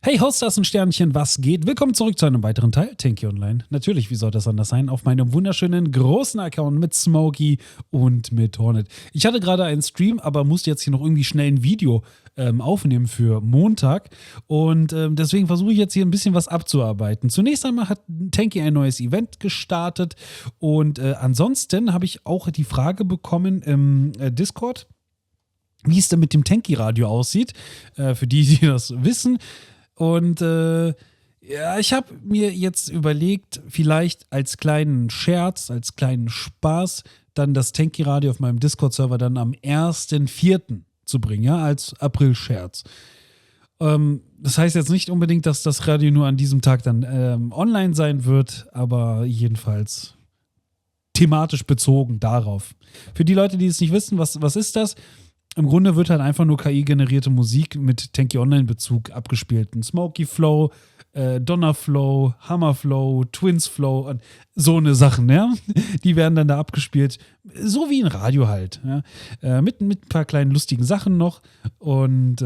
Hey Hosters und Sternchen, was geht? Willkommen zurück zu einem weiteren Teil Tanky Online. Natürlich, wie soll das anders sein, auf meinem wunderschönen großen Account mit Smokey und mit Hornet. Ich hatte gerade einen Stream, aber musste jetzt hier noch irgendwie schnell ein Video aufnehmen für Montag und deswegen versuche ich jetzt hier ein bisschen was abzuarbeiten. Zunächst einmal hat Tanky ein neues Event gestartet und ansonsten habe ich auch die Frage bekommen im Discord, wie es denn mit dem Tanky-Radio aussieht, für die das wissen. Und ja, ich habe mir jetzt überlegt, vielleicht als kleinen Scherz, als kleinen Spaß, dann das Tanky-Radio auf meinem Discord-Server dann am 1.4. zu bringen, ja, als April-Scherz. Das heißt jetzt nicht unbedingt, dass das Radio nur an diesem Tag dann online sein wird, aber jedenfalls thematisch bezogen darauf. Für die Leute, die es nicht wissen, was ist das? Im Grunde wird halt einfach nur KI-generierte Musik mit Tanky Online-Bezug abgespielt. Ein Smokey Flow, Donner Flow, Hammer Flow, Twins Flow und so eine Sachen, ja. Die werden dann da abgespielt. So wie ein Radio halt. Ja? Mit ein paar kleinen lustigen Sachen noch. Und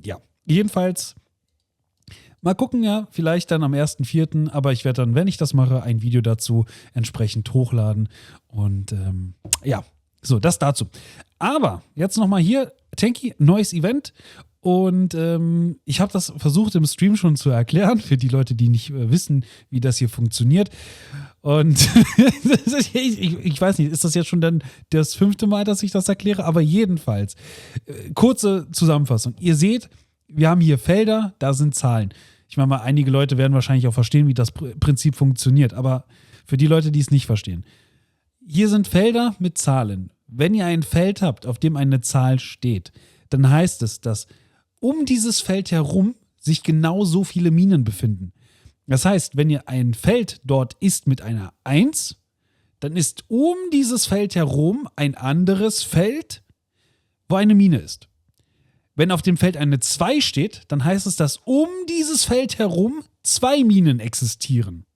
ja, jedenfalls mal gucken, ja, vielleicht dann am 1.4., aber ich werde dann, wenn ich das mache, ein Video dazu entsprechend hochladen. Und ja, so, das dazu. Aber jetzt nochmal hier, Tanky, neues Event. Und ich habe das versucht im Stream schon zu erklären, für die Leute, die nicht wissen, wie das hier funktioniert. Und ich weiß nicht, ist das jetzt schon dann das 5. Mal, dass ich das erkläre? Aber jedenfalls, kurze Zusammenfassung. Ihr seht, wir haben hier Felder, da sind Zahlen. Ich meine mal, einige Leute werden wahrscheinlich auch verstehen, wie das Prinzip funktioniert. Aber für die Leute, die es nicht verstehen. Hier sind Felder mit Zahlen. Wenn ihr ein Feld habt, auf dem eine Zahl steht, dann heißt es, dass um dieses Feld herum sich genau so viele Minen befinden. Das heißt, wenn ihr ein Feld dort ist mit einer 1, dann ist um dieses Feld herum ein anderes Feld, wo eine Mine ist. Wenn auf dem Feld eine 2 steht, dann heißt es, dass um dieses Feld herum 2 Minen existieren.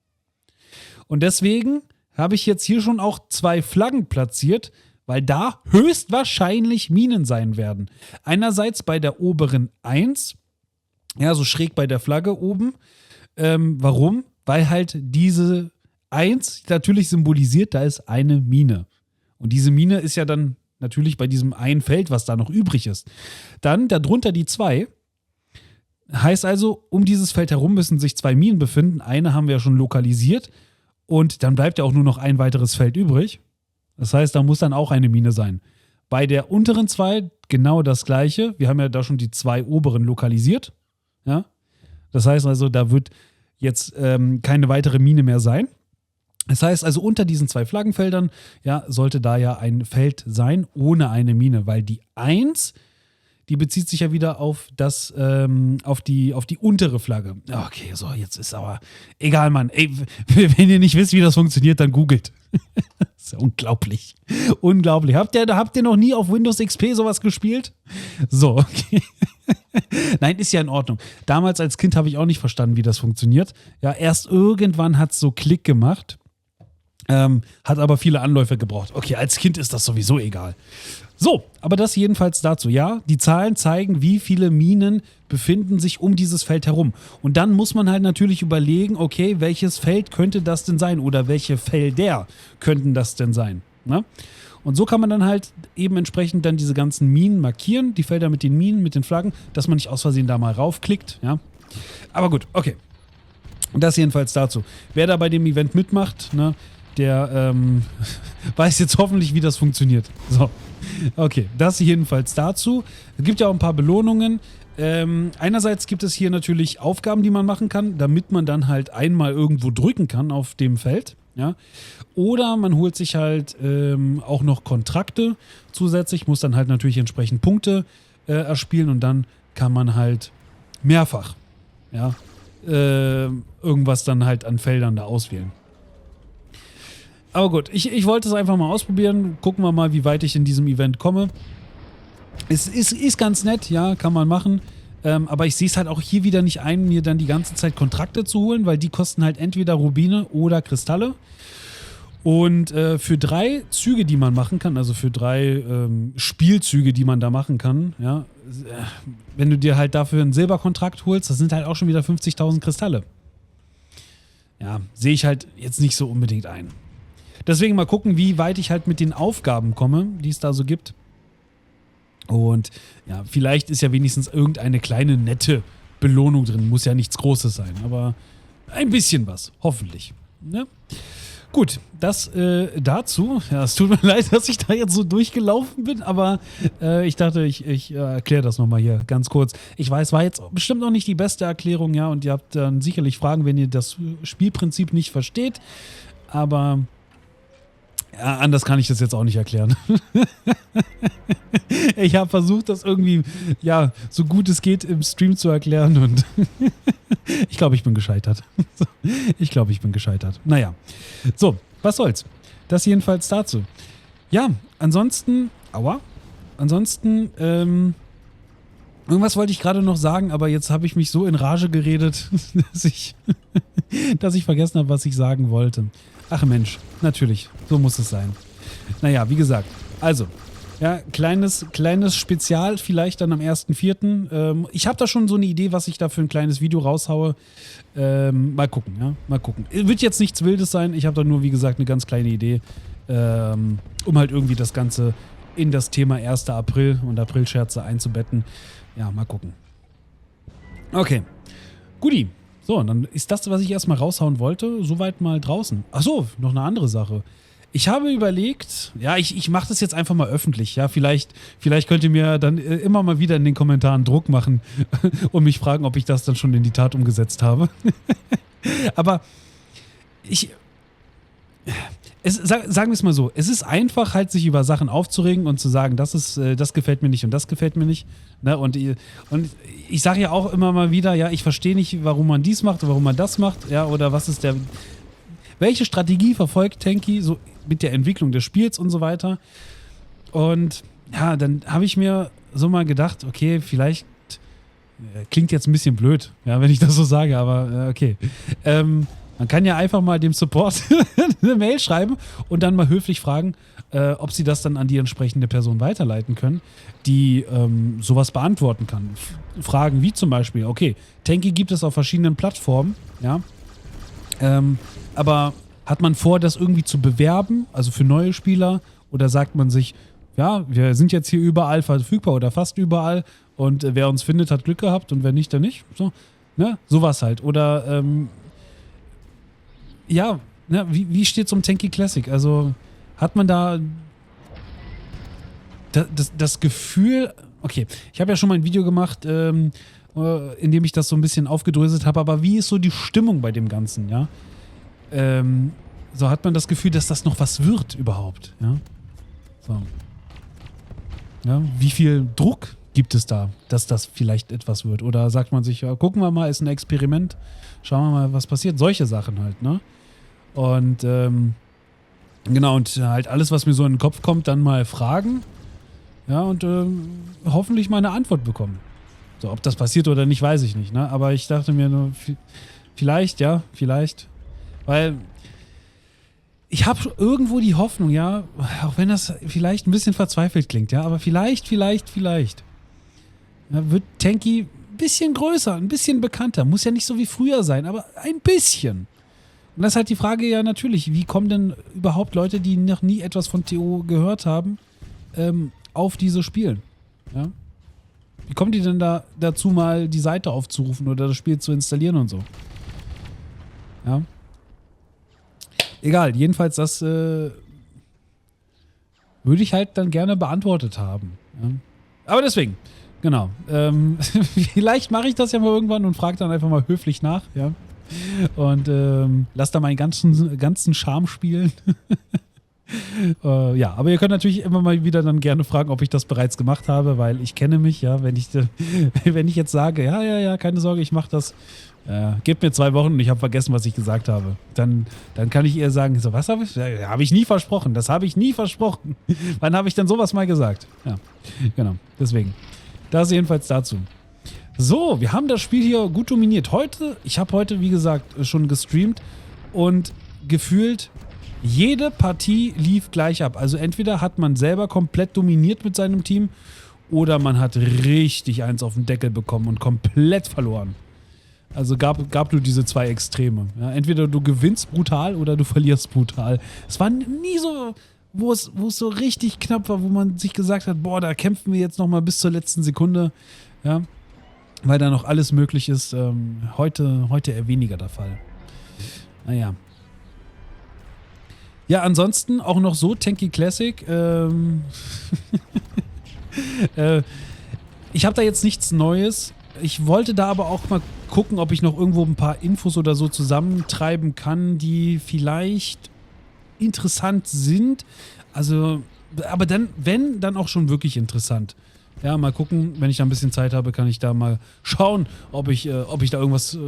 Und deswegen habe ich jetzt hier schon auch 2 Flaggen platziert, weil da höchstwahrscheinlich Minen sein werden. Einerseits bei der oberen 1, ja, so schräg bei der Flagge oben. Warum? Weil halt diese 1 natürlich symbolisiert, da ist eine Mine. Und diese Mine ist ja dann natürlich bei diesem einen Feld, was da noch übrig ist. Dann darunter die 2. Heißt also, um dieses Feld herum müssen sich 2 Minen befinden. Eine haben wir ja schon lokalisiert. Und dann bleibt ja auch nur noch ein weiteres Feld übrig. Das heißt, da muss dann auch eine Mine sein. Bei der unteren 2 genau das Gleiche. Wir haben ja da schon die 2 oberen lokalisiert. Ja? Das heißt also, da wird jetzt keine weitere Mine mehr sein. Das heißt also, unter diesen 2 Flaggenfeldern ja, sollte da ja ein Feld sein ohne eine Mine, weil die 1, die bezieht sich ja wieder auf das, auf die untere Flagge. Okay, so, jetzt ist aber egal, Mann. Ey, wenn ihr nicht wisst, wie das funktioniert, dann googelt. Das ist ja unglaublich. Unglaublich. Habt ihr noch nie auf Windows XP sowas gespielt? So, okay. Nein, ist ja in Ordnung. Damals als Kind habe ich auch nicht verstanden, wie das funktioniert. Ja, erst irgendwann hat es so Klick gemacht. Hat aber viele Anläufe gebraucht. Okay, als Kind ist das sowieso egal. So, aber das jedenfalls dazu. Ja, die Zahlen zeigen, wie viele Minen befinden sich um dieses Feld herum. Und dann muss man halt natürlich überlegen, okay, welches Feld könnte das denn sein? Oder welche Felder könnten das denn sein? Ne? Und so kann man dann halt eben entsprechend dann diese ganzen Minen markieren, die Felder mit den Minen, mit den Flaggen, dass man nicht aus Versehen da mal raufklickt. Ja? Aber gut, okay. Das jedenfalls dazu. Wer da bei dem Event mitmacht, ne, der weiß jetzt hoffentlich, wie das funktioniert. So, okay, das jedenfalls dazu. Es gibt ja auch ein paar Belohnungen. Einerseits gibt es hier natürlich Aufgaben, die man machen kann, damit man dann halt einmal irgendwo drücken kann auf dem Feld. Ja? Oder man holt sich halt auch noch Kontrakte zusätzlich, muss dann halt natürlich entsprechend Punkte erspielen und dann kann man halt mehrfach ja, irgendwas dann halt an Feldern da auswählen. Aber gut, ich wollte es einfach mal ausprobieren. Gucken wir mal, wie weit ich in diesem Event komme. Es ist ganz nett, ja, kann man machen. Aber ich sehe es halt auch hier wieder nicht ein, mir dann die ganze Zeit Kontrakte zu holen, weil die kosten halt entweder Rubine oder Kristalle. Und für 3 Züge, die man machen kann, also für 3 Spielzüge, die man da machen kann, ja, wenn du dir halt dafür einen Silberkontrakt holst, das sind halt auch schon wieder 50.000 Kristalle. Ja, sehe ich halt jetzt nicht so unbedingt ein. Deswegen mal gucken, wie weit ich halt mit den Aufgaben komme, die es da so gibt. Und ja, vielleicht ist ja wenigstens irgendeine kleine nette Belohnung drin. Muss ja nichts Großes sein, aber ein bisschen was, hoffentlich. Ne? Gut, das dazu. Ja, es tut mir leid, dass ich da jetzt so durchgelaufen bin, aber ich dachte, ich erkläre das nochmal hier ganz kurz. Ich weiß, war jetzt bestimmt noch nicht die beste Erklärung, ja, und ihr habt dann sicherlich Fragen, wenn ihr das Spielprinzip nicht versteht, aber ja, anders kann ich das jetzt auch nicht erklären. Ich habe versucht, das irgendwie, ja, so gut es geht im Stream zu erklären und ich glaube, ich bin gescheitert. Naja, so, was soll's. Das jedenfalls dazu. Ja, ansonsten, irgendwas wollte ich gerade noch sagen, aber jetzt habe ich mich so in Rage geredet, dass ich vergessen habe, was ich sagen wollte. Ach Mensch, natürlich, so muss es sein. Naja, wie gesagt, also, ja, kleines Spezial vielleicht dann am 1.4. Ich habe da schon so eine Idee, was ich da für ein kleines Video raushaue. Mal gucken, ja, mal gucken. Wird jetzt nichts Wildes sein, ich habe da nur, wie gesagt, eine ganz kleine Idee, um halt irgendwie das Ganze in das Thema 1. April und Aprilscherze einzubetten. Ja, mal gucken. Okay, guti. So, und dann ist das, was ich erstmal raushauen wollte, soweit mal draußen. Ach so, noch eine andere Sache. Ich habe überlegt, ja, ich mache das jetzt einfach mal öffentlich, ja, vielleicht könnt ihr mir dann immer mal wieder in den Kommentaren Druck machen und mich fragen, ob ich das dann schon in die Tat umgesetzt habe. Aber sagen wir es mal so, es ist einfach halt, sich über Sachen aufzuregen und zu sagen, das gefällt mir nicht und das gefällt mir nicht. Ne? Und ich sage ja auch immer mal wieder, ja, ich verstehe nicht, warum man dies macht, warum man das macht, ja, oder welche Strategie verfolgt Tanky so mit der Entwicklung des Spiels und so weiter. Und ja, dann habe ich mir so mal gedacht, okay, vielleicht klingt jetzt ein bisschen blöd, ja, wenn ich das so sage, aber okay. Man kann ja einfach mal dem Support eine Mail schreiben und dann mal höflich fragen, ob sie das dann an die entsprechende Person weiterleiten können, die sowas beantworten kann. Fragen wie zum Beispiel, okay, Tanky gibt es auf verschiedenen Plattformen, ja, aber hat man vor, das irgendwie zu bewerben, also für neue Spieler, oder sagt man sich, ja, wir sind jetzt hier überall verfügbar oder fast überall und wer uns findet, hat Glück gehabt und wer nicht, dann nicht. So, ne? Sowas halt. Oder ja, ne, wie steht's um Tanky Classic? Also hat man da das Gefühl, okay, ich habe ja schon mal ein Video gemacht, in dem ich das so ein bisschen aufgedröselt habe, aber wie ist so die Stimmung bei dem Ganzen, ja? So hat man das Gefühl, dass das noch was wird überhaupt, ja? So. Ja, wie viel Druck gibt es da, dass das vielleicht etwas wird? Oder sagt man sich, ja, gucken wir mal, ist ein Experiment, schauen wir mal, was passiert. Solche Sachen halt, ne? Und genau, und halt alles, was mir so in den Kopf kommt, dann mal fragen. Ja, und hoffentlich mal eine Antwort bekommen. So, ob das passiert oder nicht, weiß ich nicht, ne? Aber ich dachte mir nur, vielleicht, ja, vielleicht. Weil ich habe irgendwo die Hoffnung, ja, auch wenn das vielleicht ein bisschen verzweifelt klingt, ja, aber vielleicht, ja, wird Tanky ein bisschen größer, ein bisschen bekannter. Muss ja nicht so wie früher sein, aber ein bisschen. Und das ist halt die Frage ja natürlich, wie kommen denn überhaupt Leute, die noch nie etwas von TO gehört haben, auf diese Spiele? Ja? Wie kommen die denn dazu, mal die Seite aufzurufen oder das Spiel zu installieren und so? Ja. Egal, jedenfalls das würde ich halt dann gerne beantwortet haben. Ja? Aber deswegen, genau. Vielleicht mache ich das ja mal irgendwann und frage dann einfach mal höflich nach, ja. Und lass da meinen ganzen Charme spielen. Ja, aber ihr könnt natürlich immer mal wieder dann gerne fragen, ob ich das bereits gemacht habe, weil ich kenne mich, ja, wenn ich jetzt sage, ja, keine Sorge, ich mache das, gebt mir 2 Wochen und ich habe vergessen, was ich gesagt habe. Dann kann ich eher sagen, so, was habe ich? Ja, habe ich nie versprochen, das habe ich nie versprochen. Wann habe ich denn sowas mal gesagt? Ja, genau, deswegen. Das jedenfalls dazu. So, wir haben das Spiel hier gut dominiert. Ich habe heute, wie gesagt, schon gestreamt und gefühlt Jede Partie lief gleich ab. Also entweder hat man selber komplett dominiert mit seinem Team oder man hat richtig eins auf den Deckel bekommen und komplett verloren. Also gab nur diese zwei Extreme. Ja, entweder du gewinnst brutal oder du verlierst brutal. Es war nie so, wo es so richtig knapp war, wo man sich gesagt hat, boah, da kämpfen wir jetzt nochmal bis zur letzten Sekunde. Ja, weil da noch alles möglich ist. Heute eher weniger der Fall. Naja. Ja, ansonsten auch noch so Tanky Classic. Ich habe da jetzt nichts Neues. Ich wollte da aber auch mal gucken, ob ich noch irgendwo ein paar Infos oder so zusammentreiben kann, die vielleicht interessant sind. Also, aber dann, wenn, dann auch schon wirklich interessant. Ja, mal gucken, wenn ich da ein bisschen Zeit habe, kann ich da mal schauen, ob ich da irgendwas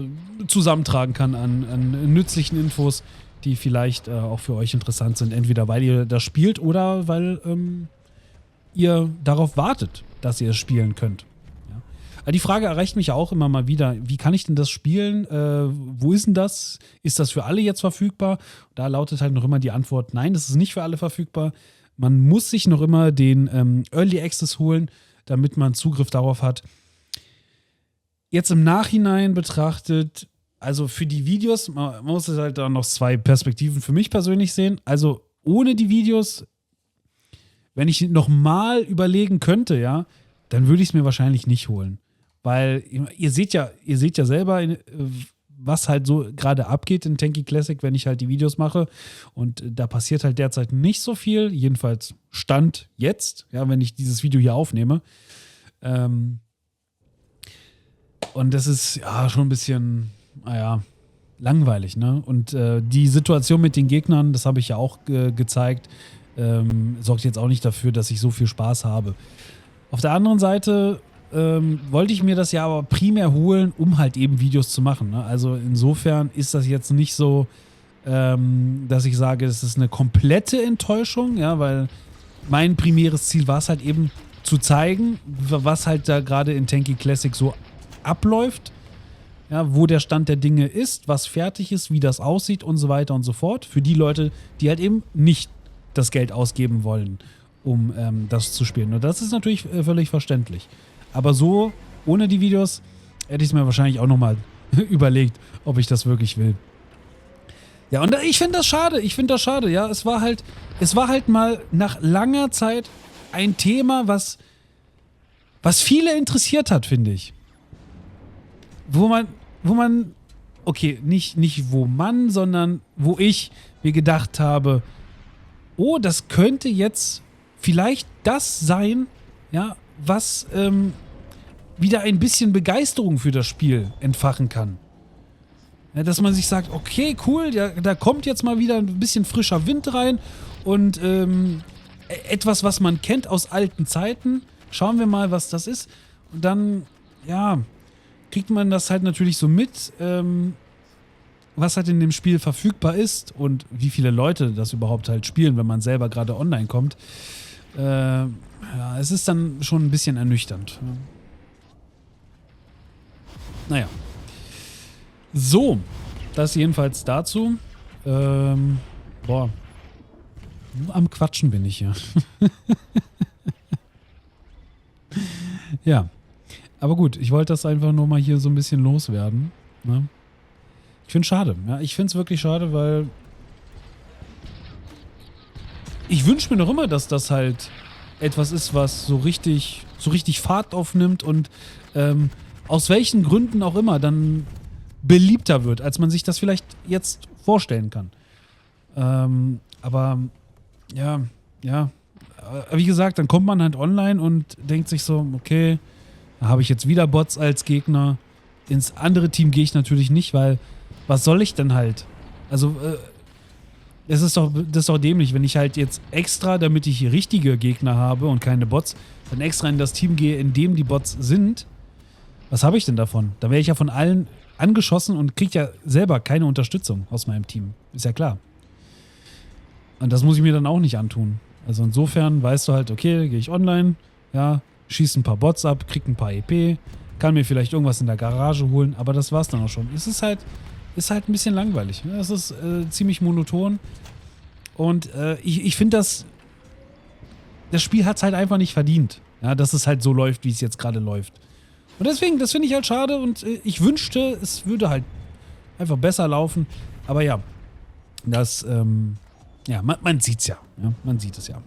zusammentragen kann an nützlichen Infos, die vielleicht auch für euch interessant sind. Entweder weil ihr das spielt oder weil ihr darauf wartet, dass ihr es spielen könnt. Ja. Aber die Frage erreicht mich ja auch immer mal wieder, wie kann ich denn das spielen? Wo ist denn das? Ist das für alle jetzt verfügbar? Da lautet halt noch immer die Antwort, nein, das ist nicht für alle verfügbar. Man muss sich noch immer den Early Access holen, damit man Zugriff darauf hat. Jetzt im Nachhinein betrachtet, also für die Videos, man muss es halt da noch zwei Perspektiven für mich persönlich sehen. Also ohne die Videos, wenn ich nochmal überlegen könnte, ja, dann würde ich es mir wahrscheinlich nicht holen. Weil ihr seht ja selber, was halt so gerade abgeht in Tanky Classic, wenn ich halt die Videos mache. Und da passiert halt derzeit nicht so viel. Jedenfalls Stand jetzt, ja, wenn ich dieses Video hier aufnehme. Und das ist ja schon ein bisschen, naja, langweilig, ne? Und die Situation mit den Gegnern, das habe ich ja auch gezeigt, sorgt jetzt auch nicht dafür, dass ich so viel Spaß habe. Auf der anderen Seite wollte ich mir das ja aber primär holen, um halt eben Videos zu machen. Ne? Also insofern ist das jetzt nicht so, dass ich sage, es ist eine komplette Enttäuschung, ja, weil mein primäres Ziel war es halt eben zu zeigen, was halt da gerade in Tanky Classic so abläuft, ja, wo der Stand der Dinge ist, was fertig ist, wie das aussieht und so weiter und so fort. Für die Leute, die halt eben nicht das Geld ausgeben wollen, um das zu spielen. Und das ist natürlich völlig verständlich. Aber so, ohne die Videos, hätte ich es mir wahrscheinlich auch nochmal überlegt, ob ich das wirklich will. Ja, und ich finde das schade. Ja. Es war halt mal nach langer Zeit ein Thema, was viele interessiert hat, finde ich. Wo man, okay, nicht wo man, sondern wo ich mir gedacht habe, oh, das könnte jetzt vielleicht das sein, ja, was wieder ein bisschen Begeisterung für das Spiel entfachen kann. Ja, dass man sich sagt, okay, cool, ja, da kommt jetzt mal wieder ein bisschen frischer Wind rein und etwas, was man kennt aus alten Zeiten. Schauen wir mal, was das ist. Und dann, ja, kriegt man das halt natürlich so mit, was halt in dem Spiel verfügbar ist und wie viele Leute das überhaupt halt spielen, wenn man selber gerade online kommt. Ja, es ist dann schon ein bisschen ernüchternd. Naja. So, das jedenfalls dazu. Boah. Nur am Quatschen bin ich hier. Ja. Aber gut, ich wollte das einfach nur mal hier so ein bisschen loswerden. Ne? Ich finde es schade. Ja, ich finde es wirklich schade, weil ich wünsche mir noch immer, dass das halt etwas ist, was so richtig Fahrt aufnimmt und aus welchen Gründen auch immer dann beliebter wird, als man sich das vielleicht jetzt vorstellen kann. Aber ja, wie gesagt, dann kommt man halt online und denkt sich so, okay, da habe ich jetzt wieder Bots als Gegner. Ins andere Team gehe ich natürlich nicht, weil was soll ich denn halt? Also, das ist doch dämlich, wenn ich halt jetzt extra, damit ich richtige Gegner habe und keine Bots, dann extra in das Team gehe, in dem die Bots sind. Was habe ich denn davon? Da wäre ich ja von allen angeschossen und kriege ja selber keine Unterstützung aus meinem Team. Ist ja klar. Und das muss ich mir dann auch nicht antun. Also insofern weißt du halt, okay, gehe ich online, ja, schieße ein paar Bots ab, krieg ein paar EP, kann mir vielleicht irgendwas in der Garage holen, aber das war's dann auch schon. Es ist halt ein bisschen langweilig. Ne? Es ist ziemlich monoton. Und ich finde, das Spiel hat es halt einfach nicht verdient. Ja, dass es halt so läuft, wie es jetzt gerade läuft. Und deswegen, das finde ich halt schade und ich wünschte, es würde halt einfach besser laufen. Aber ja, man sieht's ja. Man sieht es ja.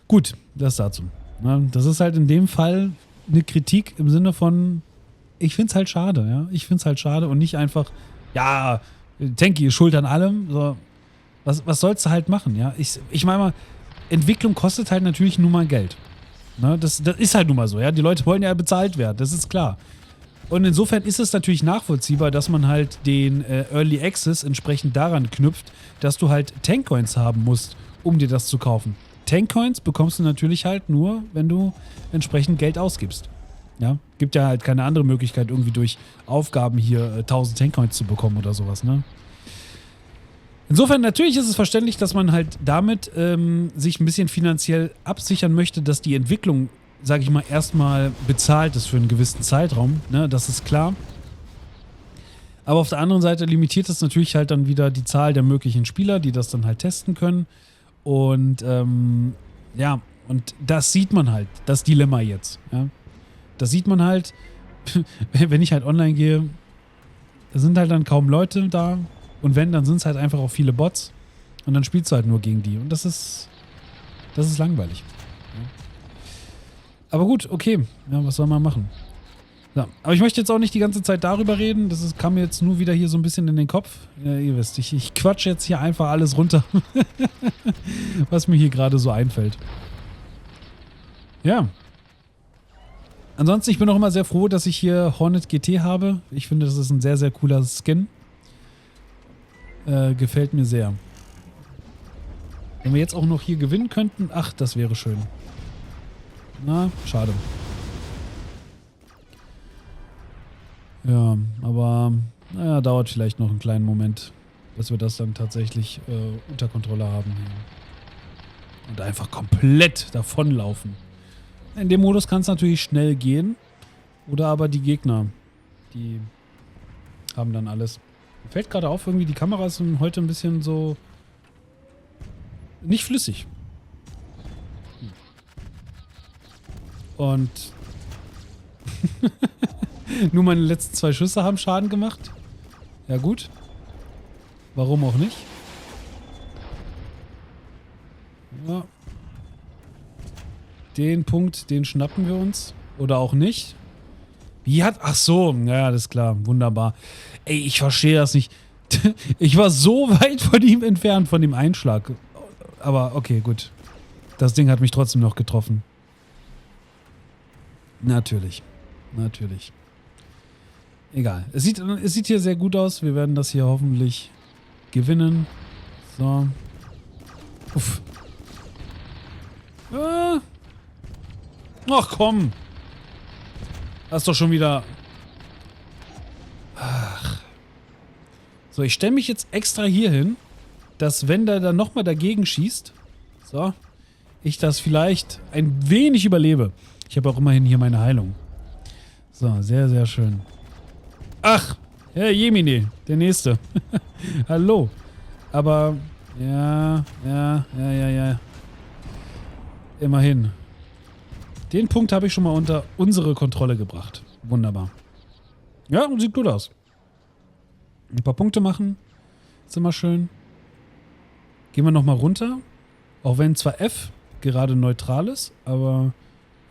Gut, das dazu. Ja, das ist halt in dem Fall eine Kritik im Sinne von, ich find's halt schade, ja. Ich find's halt schade und nicht einfach, ja, Tanky ist schuld an allem. So, was sollst du halt machen, ja? Ich meine mal, Entwicklung kostet halt natürlich nur mal Geld. Ne? Das ist halt nun mal so, ja. Die Leute wollen ja bezahlt werden, das ist klar. Und insofern ist es natürlich nachvollziehbar, dass man halt den Early Access entsprechend daran knüpft, dass du halt Tankcoins haben musst, um dir das zu kaufen. Tankcoins bekommst du natürlich halt nur, wenn du entsprechend Geld ausgibst. Ja, gibt ja halt keine andere Möglichkeit, irgendwie durch Aufgaben hier 1000 Tankcoins zu bekommen oder sowas, ne? Insofern, natürlich ist es verständlich, dass man halt damit sich ein bisschen finanziell absichern möchte, dass die Entwicklung, sage ich mal, erstmal bezahlt ist für einen gewissen Zeitraum, ne? Das ist klar. Aber auf der anderen Seite limitiert es natürlich halt dann wieder die Zahl der möglichen Spieler, die das dann halt testen können. Und ja, und das sieht man halt, das Dilemma jetzt. Ja? Das sieht man halt, wenn ich halt online gehe, da sind halt dann kaum Leute da. Und wenn, dann sind es halt einfach auch viele Bots. Und dann spielst du halt nur gegen die. Und das ist langweilig. Ja. Aber gut, okay. Ja, was soll man machen? Ja. Aber ich möchte jetzt auch nicht die ganze Zeit darüber reden. Kam mir jetzt nur wieder hier so ein bisschen in den Kopf. Ja, ihr wisst, ich quatsche jetzt hier einfach alles runter, was mir hier gerade so einfällt. Ja. Ansonsten, ich bin auch immer sehr froh, dass ich hier Hornet GT habe. Ich finde, das ist ein sehr, sehr cooler Skin. Gefällt mir sehr. Wenn wir jetzt auch noch hier gewinnen könnten, ach, das wäre schön. Na, schade. Ja, aber naja, dauert vielleicht noch einen kleinen Moment, bis wir das dann tatsächlich unter Kontrolle haben. Und einfach komplett davonlaufen. In dem Modus kann es natürlich schnell gehen. Oder aber die Gegner, die haben dann alles. Mir fällt gerade auf, irgendwie die Kamera ist heute ein bisschen so nicht flüssig. Und nur meine letzten 2 Schüsse haben Schaden gemacht. Ja gut. Warum auch nicht? Ja. Den Punkt, den schnappen wir uns. Oder auch nicht. Ach so, ja, das ist klar. Wunderbar. Ey, ich verstehe das nicht. Ich war so weit von ihm entfernt, von dem Einschlag. Aber okay, gut. Das Ding hat mich trotzdem noch getroffen. Natürlich. Natürlich. Egal. Es sieht hier sehr gut aus. Wir werden das hier hoffentlich gewinnen. So. Uff. Ach komm. Das ist doch schon wieder... Ach. So, ich stelle mich jetzt extra hier hin, dass wenn der dann nochmal dagegen schießt, so, ich das vielleicht ein wenig überlebe. Ich habe auch immerhin hier meine Heilung. So, sehr, sehr schön. Ach, Herr Jemine, der Nächste. Hallo. Aber, ja. Immerhin. Den Punkt habe ich schon mal unter unsere Kontrolle gebracht. Wunderbar. Ja, sieht gut aus. Ein paar Punkte machen. Ist immer schön. Gehen wir nochmal runter. Auch wenn zwar F gerade neutral ist, aber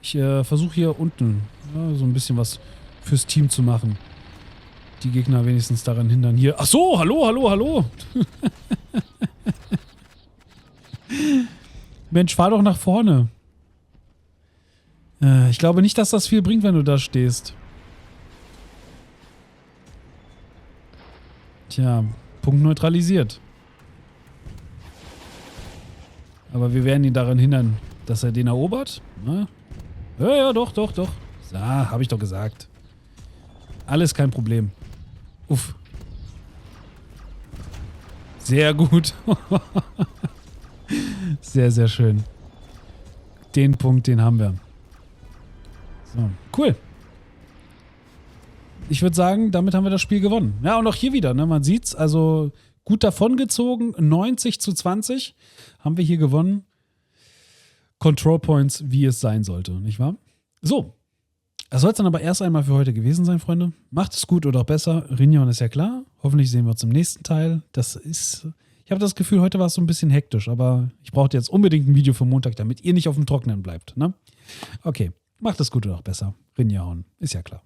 ich versuche hier unten so ein bisschen was fürs Team zu machen. Die Gegner wenigstens daran hindern. Hier. Ach so, hallo. Mensch, fahr doch nach vorne. Ich glaube nicht, dass das viel bringt, wenn du da stehst. Tja, Punkt neutralisiert. Aber wir werden ihn daran hindern, dass er den erobert. Ne? Ja, doch. So, habe ich doch gesagt. Alles kein Problem. Uff. Sehr gut. Sehr, sehr schön. Den Punkt, den haben wir. So, cool. Ich würde sagen, damit haben wir das Spiel gewonnen. Ja, und auch hier wieder, ne? Man sieht's, also gut davongezogen. 90-20 haben wir hier gewonnen. Control Points, wie es sein sollte, nicht wahr? So, das soll es dann aber erst einmal für heute gewesen sein, Freunde. Macht es gut oder auch besser. Rinjon ist ja klar. Hoffentlich sehen wir uns im nächsten Teil. Ich habe das Gefühl, heute war es so ein bisschen hektisch, aber ich brauchte jetzt unbedingt ein Video für Montag, damit ihr nicht auf dem Trockenen bleibt. Ne? Okay, macht es gut oder auch besser. Rinjon, ist ja klar.